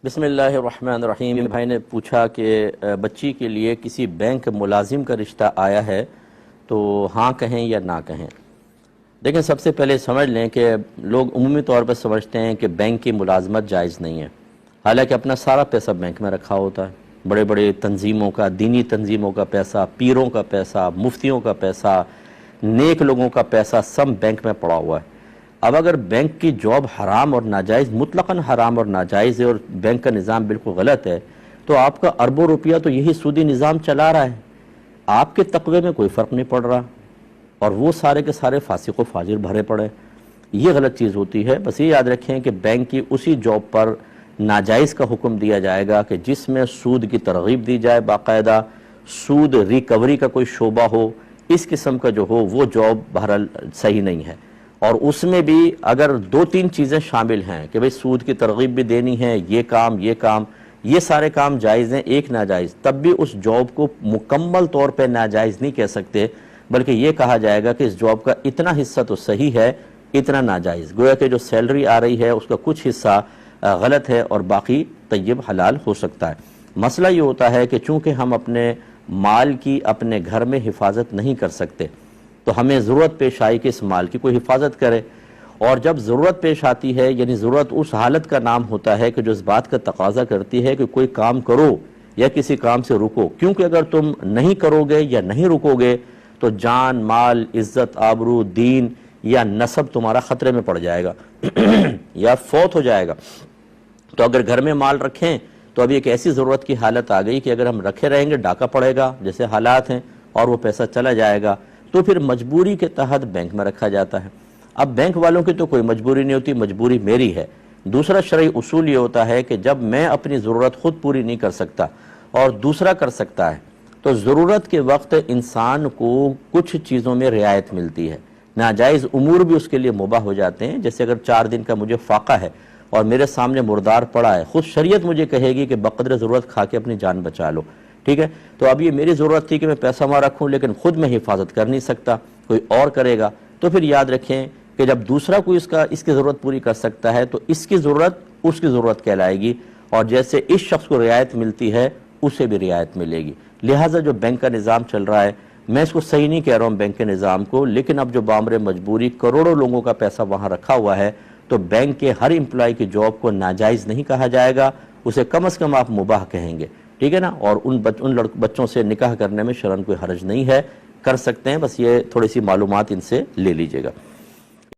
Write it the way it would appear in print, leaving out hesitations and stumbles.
بسم اللہ الرحمن الرحیم۔ بھائی نے پوچھا کہ بچی کے لیے کسی بینک ملازم کا رشتہ آیا ہے تو ہاں کہیں یا نہ کہیں۔ دیکھیں، سب سے پہلے سمجھ لیں کہ لوگ عمومی طور پر سمجھتے ہیں کہ بینک کی ملازمت جائز نہیں ہے، حالانکہ اپنا سارا پیسہ بینک میں رکھا ہوتا ہے۔ بڑے بڑے تنظیموں کا، دینی تنظیموں کا پیسہ، پیروں کا پیسہ، مفتیوں کا پیسہ، نیک لوگوں کا پیسہ سب بینک میں پڑا ہوا ہے۔ اب اگر بینک کی جاب حرام اور ناجائز، مطلقاً حرام اور ناجائز ہے، اور بینک کا نظام بالکل غلط ہے، تو آپ کا اربوں روپیہ تو یہی سودی نظام چلا رہا ہے، آپ کے تقوی میں کوئی فرق نہیں پڑ رہا، اور وہ سارے کے سارے فاسق و فاجر بھرے پڑے۔ یہ غلط چیز ہوتی ہے۔ بس یہ یاد رکھیں کہ بینک کی اسی جاب پر ناجائز کا حکم دیا جائے گا کہ جس میں سود کی ترغیب دی جائے، باقاعدہ سود ریکوری کا کوئی شعبہ ہو، اس قسم کا جو ہو وہ جاب بہرحال صحیح نہیں ہے۔ اور اس میں بھی اگر دو تین چیزیں شامل ہیں کہ بھئی سود کی ترغیب بھی دینی ہے، یہ سارے کام جائز ہیں، ایک ناجائز، تب بھی اس جاب کو مکمل طور پہ ناجائز نہیں کہہ سکتے، بلکہ یہ کہا جائے گا کہ اس جاب کا اتنا حصہ تو صحیح ہے، اتنا ناجائز۔ گویا کہ جو سیلری آ رہی ہے اس کا کچھ حصہ غلط ہے اور باقی طیب حلال ہو سکتا ہے۔ مسئلہ یہ ہوتا ہے کہ چونکہ ہم اپنے مال کی اپنے گھر میں حفاظت نہیں کر سکتے، تو ہمیں ضرورت پیش آئی کہ اس مال کی کوئی حفاظت کرے، اور جب ضرورت پیش آتی ہے، یعنی ضرورت اس حالت کا نام ہوتا ہے کہ جو اس بات کا تقاضا کرتی ہے کہ کوئی کام کرو یا کسی کام سے رکو، کیونکہ اگر تم نہیں کرو گے یا نہیں رکو گے تو جان، مال، عزت، آبرو، دین یا نسب تمہارا خطرے میں پڑ جائے گا یا فوت ہو جائے گا۔ تو اگر گھر میں مال رکھیں تو اب ایک ایسی ضرورت کی حالت آ گئی کہ اگر ہم رکھے رہیں گے ڈاکہ پڑے گا جیسے حالات ہیں، اور وہ پیسہ چلا جائے گا، تو پھر مجبوری کے تحت بینک میں رکھا جاتا ہے۔ اب بینک والوں کی تو کوئی مجبوری نہیں ہوتی، مجبوری میری ہے۔ دوسرا شرعی اصول یہ ہوتا ہے کہ جب میں اپنی ضرورت خود پوری نہیں کر سکتا اور دوسرا کر سکتا ہے، تو ضرورت کے وقت انسان کو کچھ چیزوں میں رعایت ملتی ہے، ناجائز امور بھی اس کے لیے مباح ہو جاتے ہیں۔ جیسے اگر 4 دن کا مجھے فاقہ ہے اور میرے سامنے مردار پڑا ہے، خود شریعت مجھے کہے گی کہ بقدر ضرورت کھا کے اپنی جان بچا لو، ٹھیک ہے؟ تو اب یہ میری ضرورت تھی کہ میں پیسہ وہاں رکھوں، لیکن خود میں حفاظت کر نہیں سکتا، کوئی اور کرے گا، تو پھر یاد رکھیں کہ جب دوسرا کوئی اس کی ضرورت پوری کر سکتا ہے تو اس کی ضرورت کہلائے گی، اور جیسے اس شخص کو رعایت ملتی ہے اسے بھی رعایت ملے گی۔ لہٰذا جو بینک کا نظام چل رہا ہے، میں اس کو صحیح نہیں کہہ رہا ہوں بینک کے نظام کو، لیکن اب جو بامر مجبوری کروڑوں لوگوں کا پیسہ وہاں رکھا ہوا ہے، تو بینک کے ہر امپلائی کی جاب کو ناجائز نہیں کہا جائے گا، اسے کم از کم آپ مباح کہیں گے، ٹھیک ہے نا؟ اور ان بچوں سے نکاح کرنے میں شرعاً کوئی حرج نہیں ہے، کر سکتے ہیں، بس یہ تھوڑی سی معلومات ان سے لے لیجئے گا۔